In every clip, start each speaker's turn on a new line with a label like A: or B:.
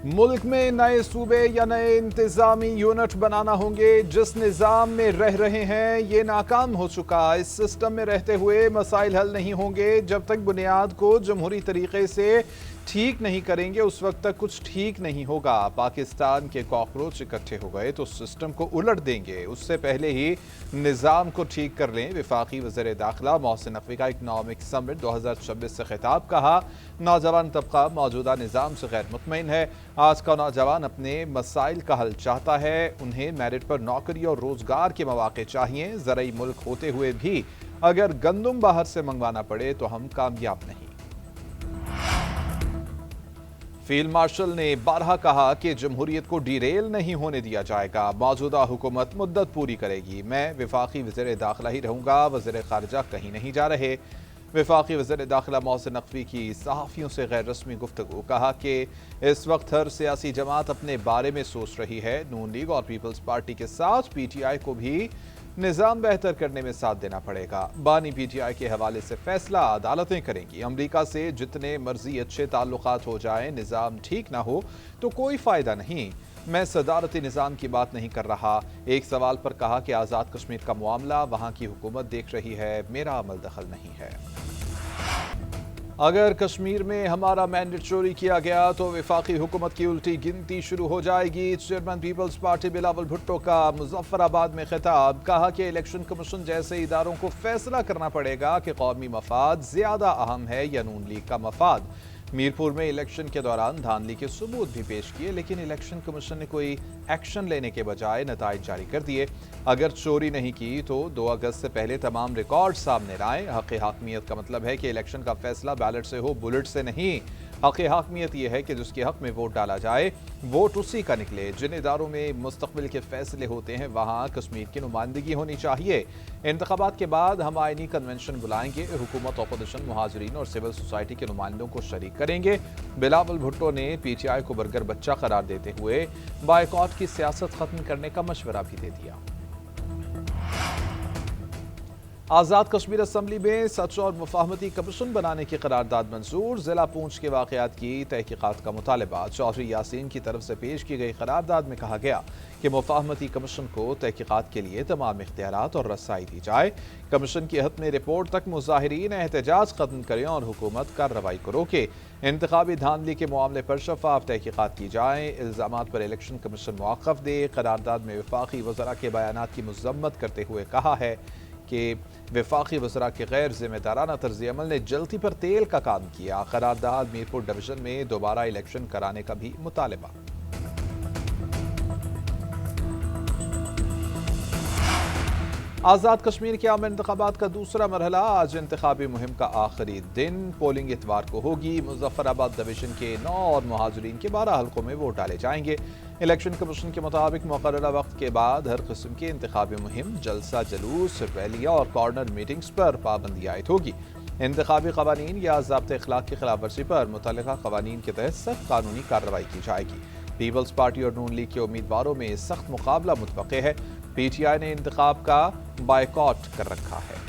A: मुल्क में नए सूबे या नए इंतजामी यूनिट बनाना होंगे। जिस निज़ाम में रह रहे हैं ये नाकाम हो चुका। इस सिस्टम में रहते हुए मसाइल हल नहीं होंगे। जब तक बुनियाद को जमहूरी तरीके से ठीक नहीं करेंगे उस वक्त तक कुछ ठीक नहीं होगा। पाकिस्तान के कॉकरोच इकट्ठे हो गए तो सिस्टम को उलट देंगे। उससे पहले ही निज़ाम को ठीक कर लें। वफाकी वज़ीर दाखिला मोहसिन नकवी का इकनॉमिक समिट 2026 से खिताब। कहा, नौजवान तबका मौजूदा निज़ाम से गैर मुतमईन है। आज का नौजवान अपने मसाइल का हल चाहता है। उन्हें मेरिट पर नौकरी और रोजगार के मौके चाहिए। ज़रई मुल्क होते हुए भी अगर गंदुम बाहर से मंगवाना पड़े तो हम कामयाब नहीं। फील्ड मार्शल ने बारहा कहा कि जमहूरियत को डिरेल नहीं होने दिया जाएगा। मौजूदा हुकूमत मुद्दत पूरी करेगी। मैं वफाकी वज़ीर दाखिला ही रहूंगा। वज़ीर खारजा कहीं नहीं जा रहे। वफाकी वज़ीर दाखिला मोहसिन नकवी की सहाफ़ियों से गैर रस्मी गुफ्तगू। कहा कि इस वक्त हर सियासी जमात अपने बारे में सोच रही है। नून लीग और पीपल्स पार्टी के साथ PTI को भी निज़ाम बेहतर करने में साथ देना पड़ेगा। बानी PTI के हवाले से फैसला अदालतें करेंगी। अमरीका से जितने मर्जी अच्छे ताल्लुकात हो जाएं, निज़ाम ठीक ना हो तो कोई फ़ायदा नहीं। मैं सदारती निज़ाम की बात नहीं कर रहा। एक सवाल पर कहा कि आज़ाद कश्मीर का मामला वहाँ की हुकूमत देख रही है, मेरा अमल दखल नहीं है। अगर कश्मीर में हमारा मैंडेट चोरी किया गया तो वफाकी हुकूमत की उल्टी गिनती शुरू हो जाएगी। चेयरमैन पीपल्स पार्टी बिलावल भुट्टो का मुजफ्फराबाद में खिताब। कहा कि इलेक्शन कमीशन जैसे इदारों को फैसला करना पड़ेगा कि कौमी मफाद ज्यादा अहम है या नून लीग का मफाद। मीरपुर में इलेक्शन के दौरान धांधली के सबूत भी पेश किए, लेकिन इलेक्शन कमीशन ने कोई एक्शन लेने के बजाय नताइज जारी कर दिए। अगर चोरी नहीं की तो 2 अगस्त से पहले तमाम रिकॉर्ड सामने लाएं। हक़ हाकमियत का मतलब है कि इलेक्शन का फैसला बैलेट से हो, बुलेट से नहीं। हक़ हाकमियत यह है कि जिसके हक में वोट डाला जाए वोट उसी का निकले। जिन इदारों में मुस्तक़बिल के फैसले होते हैं वहाँ कश्मीर की नुमाइंदगी होनी चाहिए। इंतखाबात के बाद हम आईनी कन्वेंशन बुलाएंगे। हुकूमत, अपोजिशन, मुहाजिरीन और सिविल सोसाइटी के नुमाइंदों को शरीक करेंगे। बिलावल भुट्टो ने PTI को बर्गर बच्चा करार देते हुए बायकॉट की सियासत खत्म करने का मशवरा भी दे दिया। आज़ाद कश्मीर असम्बली में सच और मुफाहमती कमीशन बनाने की करारदाद मंजूर। जिला पूंछ के वाक़यात की तहकीकात का मुतालबा। चौधरी यासीन की तरफ से पेश की गई करारदाद में कहा गया कि मुफाहमती कमीशन को तहकीकात के लिए तमाम इख्तियारात और रसाई दी जाए। कमीशन की हतमी रिपोर्ट तक मुजाहिरीन एहतजाज खत्म करें और हुकूमत कार्रवाई को रोके। इंतखाबी धांधली के मामले पर शफाफ तहकीकात की जाए। इल्ज़ामात पर इलेक्शन कमीशन मौक़िफ़ दे। करारदाद में वफाकी वज़रा के बयानात की मज़म्मत करते हुए कहा है कि वफाकी वज़रा के गैर ज़िम्मेदाराना तर्ज़ अमल ने जल्दी पर तेल का काम किया। करारदाद मीरपुर डिवीज़न में दोबारा इलेक्शन कराने का भी मुतालबा। आज़ाद कश्मीर के आम इंतखाबात का दूसरा मरहला। आज इंतखाबी मुहिम का आखिरी दिन। पोलिंग इतवार को होगी। मुजफ्फराबाद डिवीज़न के 9 और मुहाजिरीन के 12 हल्कों में वोट डाले जाएंगे। इलेक्शन कमीशन के मुताबिक मुकर्ररा वक्त के बाद हर किस्म की इंतखाबी मुहिम, जलसा जुलूस, रैलियाँ और कॉर्नर मीटिंग्स पर पाबंदी आयद होगी। इंतखाबी कवानीन या ज़ाब्ते इखलाक की खिलाफवर्जी पर मुतल्लिका कवानीन के तहत सख्त कानूनी कार्रवाई की जाएगी। पीपल्स पार्टी और नून लीग के उम्मीदवारों में सख्त मुकाबला मुतवक्के है। PTI ने इंतखाब का बायकॉट कर रखा है।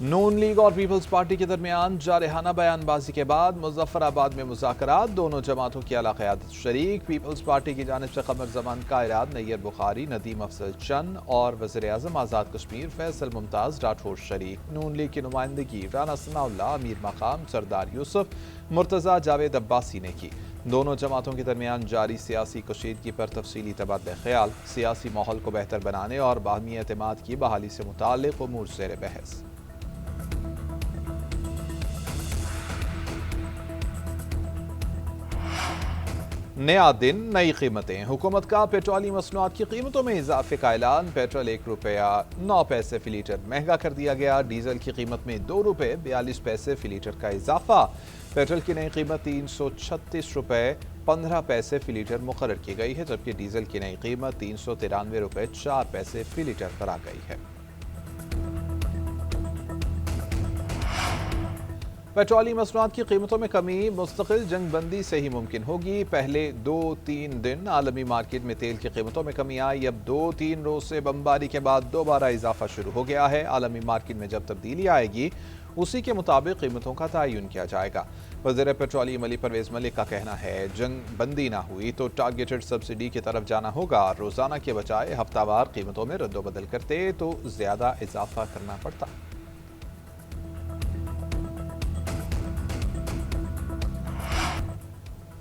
A: नून लीग और पीपल्स पार्टी के दरमियान जारहाना बयानबाजी के बाद मुजफ्फराबाद में मुज़ाकरात। दोनों जमातों की आला क़यादत शरीक। पीपल्स पार्टी की जानिब से क़मर ज़मान कायरात, नैयर बुखारी, नदीम अफजल चंद और वज़ीर आज़म आज़ाद कश्मीर फैसल मुमताज़ राठौर शरीक। नून लीग की नुमाइंदगी राना सनाउल्लाह, अमीर मकाम, सरदार यूसुफ, मुर्तज़ा जावेद अब्बासी ने की। दोनों जमातों के दरमियान जारी सियासी कशीदगी पर तफसीली तबादला ख्याल, सियासी माहौल को बेहतर बनाने और बाहमी एतमाद की बहाली से मुताल्लिक़ उमूर ज़ेर बहस। नया दिन, नई कीमतें। हुकूमत का पेट्रोलियम मसनूआत की कीमतों में इजाफे का ऐलान। पेट्रोल 1 रुपया 9 पैसे फी लीटर महंगा कर दिया गया। डीजल की कीमत में 2 रुपये 42 पैसे फी लीटर का इजाफा। पेट्रोल की नई कीमत 336 रुपये 15 पैसे फी लीटर मुकर्रर की गई है, जबकि डीजल की नई कीमत 393 रुपये 4 पैसे फी लीटर पर आ गई है। पेट्रोलियम मसनूआत की कीमतों में कमी मुस्तकिल जंग बंदी से ही मुमकिन होगी। पहले 2-3 दिन आलमी मार्केट में तेल की कीमतों में कमी आई। अब 2-3 रोज से बमबारी के बाद दोबारा इजाफा शुरू हो गया है। आलमी मार्केट में जब तब्दीली आएगी उसी के मुताबिक कीमतों का तयन किया जाएगा। वज़ीर पेट्रोलियम अली परवेज मलिक का कहना है, जंग बंदी ना हुई तो टारगेटेड सब्सिडी की तरफ जाना होगा। रोजाना के बजाय हफ्तावार कीमतों में रद्दोबदल करते तो ज्यादा इजाफा करना पड़ता।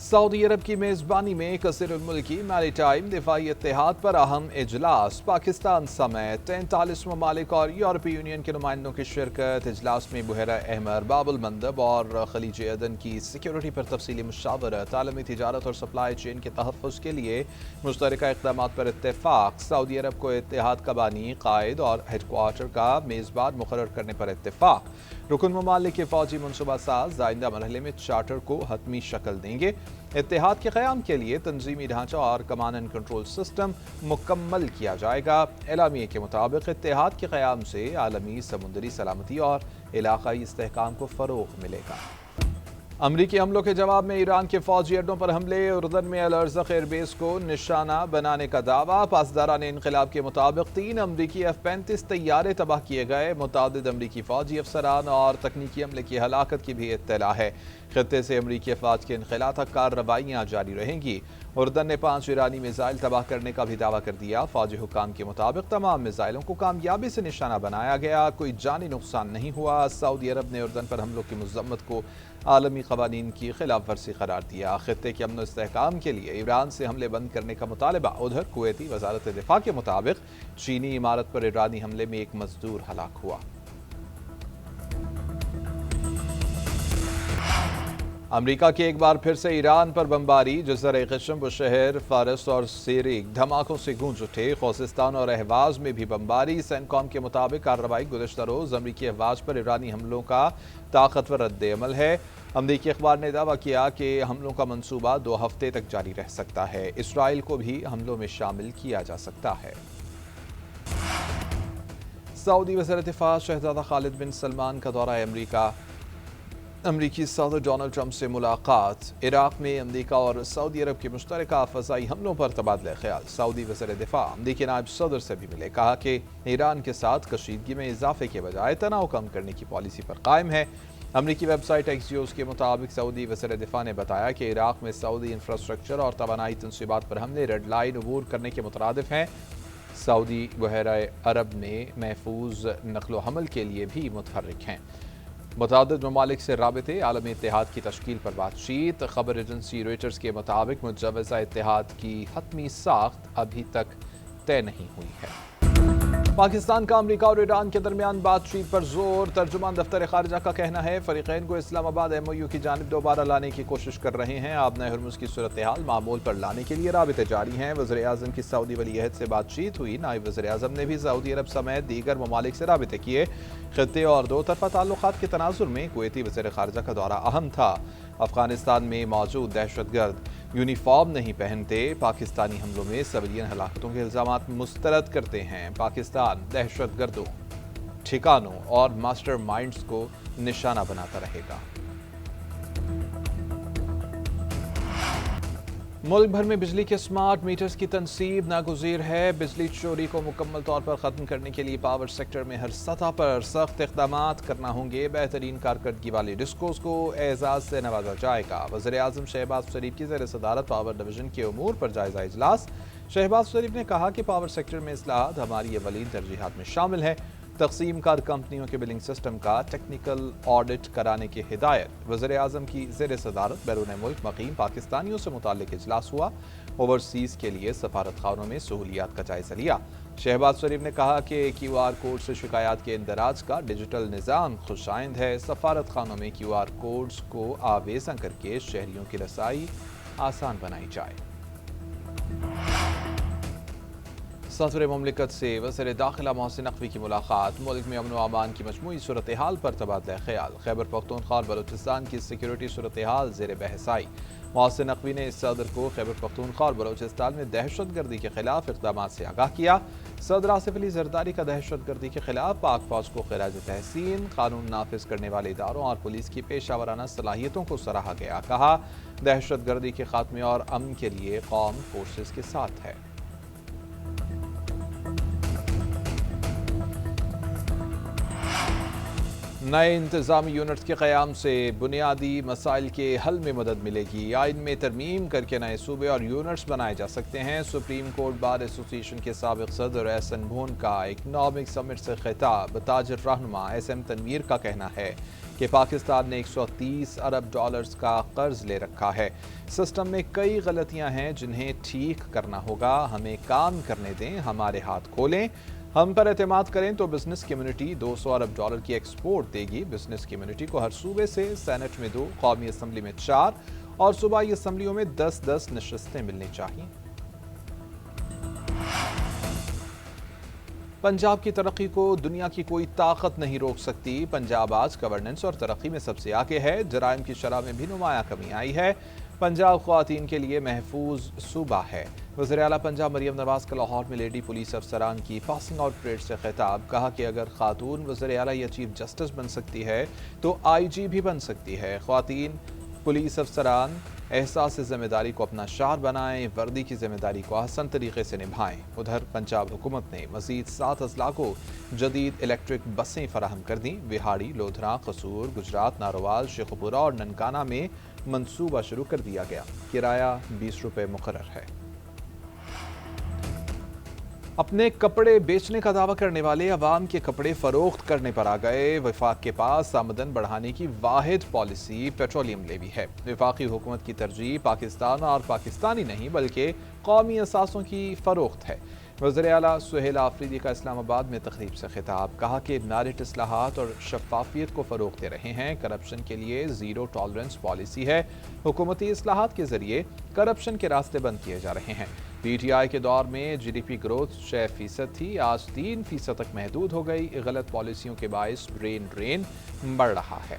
A: सऊदी अरब की मेज़बानी में कसर-उल-मुल्की मैरीटाइम दिफाई इत्तेहाद पर अहम इजलास। पाकिस्तान समेत 43 ममालिक और यूरोपीय यूनियन के नुमाइंदों की शिरकत। इजलास में बुहरा अहमर, बाबुल मंदब और खलीज अदन की सिक्योरिटी पर तफसीली मुशावरत। आलमी तिजारत और सप्लाई चेन के तहफ़्फ़ुज़ के लिए मुश्तरका इक़दामात पर इत्तेफाक। सऊदी अरब को इत्तेहाद का बानी, कायद और हेडक्वार्टर का मेज़बान मुकर्रर करने पर इत्तेफाक। रुकन ममालिक के फौजी मनसूबा साज आइंदा मरहले में चार्टर को हतमी शक्ल देंगे। इत्तेहाद के क़याम के लिए तंजीमी ढांचा और कमांड एंड कंट्रोल सिस्टम मुकम्मल किया जाएगा। एलामिये के मुताबिक इत्तेहाद के क़याम से आलमी समुद्री सलामती और इलाक़ाई इस्तेहकाम को फ़रोग़ मिलेगा। अमरीकी हमलों के जवाब में ईरान के फौजी अड्डों पर हमले। उर्दन में अल-अर्ज़क़ एयरबेस को निशाना बनाने का दावा। पासदारान इनक़िलाब के मुताबिक 3 अमरीकी F-35 तैयारे तबाह किए गए। मुतादिद अमरीकी फौजी अफसरान और तकनीकी अमले की हलाकत की भी इत्तला है। खित्ते से अमरीकी अफवाज के इनख़ला तक कार्रवाइयाँ जारी रहेंगी। उर्दन ने 5 ईरानी मिसाइल तबाह करने का भी दावा कर दिया। फौजी हुक्काम के मुताबिक तमाम मिसाइलों को कामयाबी से निशाना बनाया गया, कोई जानी नुकसान नहीं हुआ। सऊदी अरब ने उर्दन पर हमलों की मज़म्मत को आलमी क़वानीन की खिलाफ वर्जी करार दिया। खित्ते के अमन इस्तेहकाम के लिए ईरान से हमले बंद करने का मुतालबा। उधर कुवैती वज़ारत दिफ़ा के मुताबिक चीनी इमारत पर ईरानी हमले में एक मजदूर हलाक हुआ। अमरीका की एक बार फिर से ईरान पर बमबारी। जज़ीरा क़शम, बुशहर, फारस और सीरिक धमाकों से गूंज उठे। खोजिस्तान और अहवाज में भी बमबारी। सेंटकॉम के मुताबिक कार्रवाई गुज़श्ता रोज़ अमरीकी अहवाज पर ईरानी हमलों का ताकतवर रद्द-ए-अमल है। अमरीकी अखबार ने दावा किया कि हमलों का मंसूबा 2 हफ्ते तक जारी रह सकता है। इसराइल को भी हमलों में शामिल किया जा सकता है। सऊदी वज़ीर दिफ़ा शहज़ादा खालिद बिन सलमान का दौरा अमरीका। अमरीकी सदर डोनाल्ड ट्रंप से मुलाकात। इराक़ में अमरीका और सऊदी अरब के मुश्तरका फ़ज़ाई हमलों पर तबादला ख्याल। सऊदी वज़ीर दिफ़ा अमरीकी नायब सदर से भी मिले। कहा कि ईरान के साथ कशीदगी में इजाफे के बजाय तनाव कम करने की पॉलिसी पर कायम है। अमरीकी वेबसाइट एक्सियोस के मुताबिक सऊदी वज़ीर दिफ़ा ने बताया कि इराक़ में सऊदी इंफ्रास्ट्रक्चर और तवानाई तनसीबात पर हमले रेड लाइन अबूर करने के मुतरादिफ हैं। सऊदी बहरा अरब में महफूज नक़्ल हमल के लिए भी मुतहर्रिक हैं। मुतादिद ममालिक से राबिते, आलमी इत्तेहाद की तश्कील पर बातचीत। खबर एजेंसी रॉयटर्स के मुताबिक मुजव्वज़ा इत्तेहाद की हतमी साख्त अभी तक तय नहीं हुई है। पाकिस्तान का अमरीका और ईरान के दरमियान बातचीत पर जोर। तर्जुमान दफ्तर खारजा का कहना है, फरीकैन को इस्लामाबाद MOU की जानिब दोबारा लाने की कोशिश कर रहे हैं। आबना हुर्मुज़ की सूरत हाल मामूल पर लाने के लिए राबिते जारी हैं। वज़ीर आज़म की सऊदी वली अहद से बातचीत हुई। नायब वज़ीर आज़म ने भी सऊदी अरब समेत दीगर ममालिक से राबिते किए। खित्ते और 2 तरफ़ा ताल्लुक़ात के तनाज़ुर में कुवैती वज़ीर ख़ारजा का दौरा अहम था। अफ़गानिस्तान में मौजूद दहशतगर्द यूनिफॉर्म नहीं पहनते। पाकिस्तानी हमलों में सिविलियन हलाकतों के इल्ज़ामात मुस्तरद करते हैं। पाकिस्तान दहशतगर्दों, ठिकानों और मास्टर माइंड्स को निशाना बनाता रहेगा। मुल्क भर में बिजली के स्मार्ट मीटर्स की तनसीब नागुज़ीर है। बिजली चोरी को मुकम्मल तौर पर ख़त्म करने के लिए पावर सेक्टर में हर सतह पर सख्त इक़दामात करना होंगे। बेहतरीन कारकर्दगी वाले डिस्कोस को एजाज़ से नवाजा जाएगा। वज़ीर आज़म शहबाज शरीफ की ज़ेर सदारत पावर डिवीज़न के उमूर पर जायज़ा इजलास। शहबाज शरीफ ने कहा कि पावर सेक्टर में इस्लाहात हमारी अवलीन तरजीहात में शामिल है। तक़सीम कार कंपनियों के बिलिंग सिस्टम का टेक्निकल ऑडिट कराने की हिदायत। वज़ीर आज़म की ज़ेर सदारत बैरून मुल्क मक़ीम पाकिस्तानियों से मुताल्लिक़ इजलास हुआ। ओवरसीज़ के लिए सफारत खानों में सहूलियात का जायज़ा लिया। शहबाज शरीफ ने कहा कि QR कोड से शिकायत के इंदराज का डिजिटल निज़ाम खुशाइंद है। सफारत खानों में QR कोड्स को आवेज़ा करके शहरियों की रसाई आसान बनाई जाए। सदर मुमलिकत से वज़ीर दाखिला मोहसिन नक़वी की मुलाकात। मुल्क में अमन व अमान की मजमूई सूरत हाल पर तबादला ख्याल। खैबर पख्तूनख्वा और बलूचिस्तान की सिक्योरिटी सूरत हाल ज़ेर बहस आई। محسن نقوی نے صدر کو خیبر پختونخوا اور بلوچستان میں دہشت گردی کے خلاف اقدامات سے آگاہ کیا۔ صدر آصف علی زرداری کا دہشت گردی کے خلاف پاک فوج کو خراج تحسین، قانون نافذ کرنے والے اداروں اور پولیس کی پیشہ ورانہ صلاحیتوں کو سراہا گیا۔ کہا دہشت گردی کے خاتمے اور امن کے لیے قوم فورسز کے ساتھ ہے۔ نئے انتظامی یونٹس کے قیام سے بنیادی مسائل کے حل میں مدد ملے گی۔ آئین میں ترمیم کر کے نئے صوبے اور یونٹس بنائے جا سکتے ہیں۔ سپریم کورٹ بار ایسوسی ایشن کے سابق صدر احسن بھون کا اکنامک سمٹ سے خطاب۔ تاجر رہنما ایس ایم تنویر کا کہنا ہے کہ پاکستان نے 130 ارب ڈالرز کا قرض لے رکھا ہے۔ سسٹم میں کئی غلطیاں ہیں جنہیں ٹھیک کرنا ہوگا۔ ہمیں کام کرنے دیں، ہمارے ہاتھ کھولیں، ہم پر اعتماد کریں تو بزنس کمیونٹی 200 ارب ڈالر کی ایکسپورٹ دے گی۔ بزنس کمیونٹی کو ہر صوبے سے سینٹ میں 2، قومی اسمبلی میں 4 اور صوبائی اسمبلیوں میں 10 نشستیں ملنی چاہیے۔ پنجاب کی ترقی کو دنیا کی کوئی طاقت نہیں روک سکتی۔ پنجاب آج گورننس اور ترقی میں سب سے آگے ہے۔ جرائم کی شرح میں بھی نمایاں کمی آئی ہے۔ پنجاب خواتین کے لیے محفوظ صوبہ ہے۔ وزیر اعلیٰ پنجاب مریم نواز کا لاہور میں لیڈی پولیس افسران کی پاسنگ آؤٹ پریڈ سے خطاب۔ کہا کہ اگر خاتون وزیر اعلیٰ یا چیف جسٹس بن سکتی ہے تو آئی جی بھی بن سکتی ہے۔ خواتین پولیس افسران احساس ذمہ داری کو اپنا شعار بنائیں، وردی کی ذمہ داری کو آسان طریقے سے نبھائیں۔ ادھر پنجاب حکومت نے مزید 7 اضلاع کو جدید الیکٹرک بسیں فراہم کر دیں۔ وہاڑی، لودھراں، قصور، گجرات، ناروال، شیخوپورہ اور ننکانہ میں منصوبہ شروع کر دیا گیا۔ کرایہ 20 روپے مقرر ہے۔ اپنے کپڑے بیچنے کا دعویٰ کرنے والے عوام کے کپڑے فروخت کرنے پر آ گئے۔ وفاق کے پاس آمدن بڑھانے کی واحد پالیسی پیٹرولیم لیوی ہے۔ وفاقی حکومت کی ترجیح پاکستان اور پاکستانی نہیں بلکہ قومی اثاثوں کی فروخت ہے۔ وزیر اعلیٰ سہیل آفریدی کا اسلام آباد میں تقریب سے خطاب۔ کہا کہ میرٹ اصلاحات اور شفافیت کو فروغ دے رہے ہیں۔ کرپشن کے لیے زیرو ٹالرنس پالیسی ہے۔ حکومتی اصلاحات کے ذریعے کرپشن کے راستے بند کیے جا رہے ہیں۔ پی ٹی آئی کے دور میں جی ڈی پی گروتھ 6% تھی، آج 3% تک محدود ہو گئی۔ غلط پالیسیوں کے باعث برین ڈرین بڑھ رہا ہے۔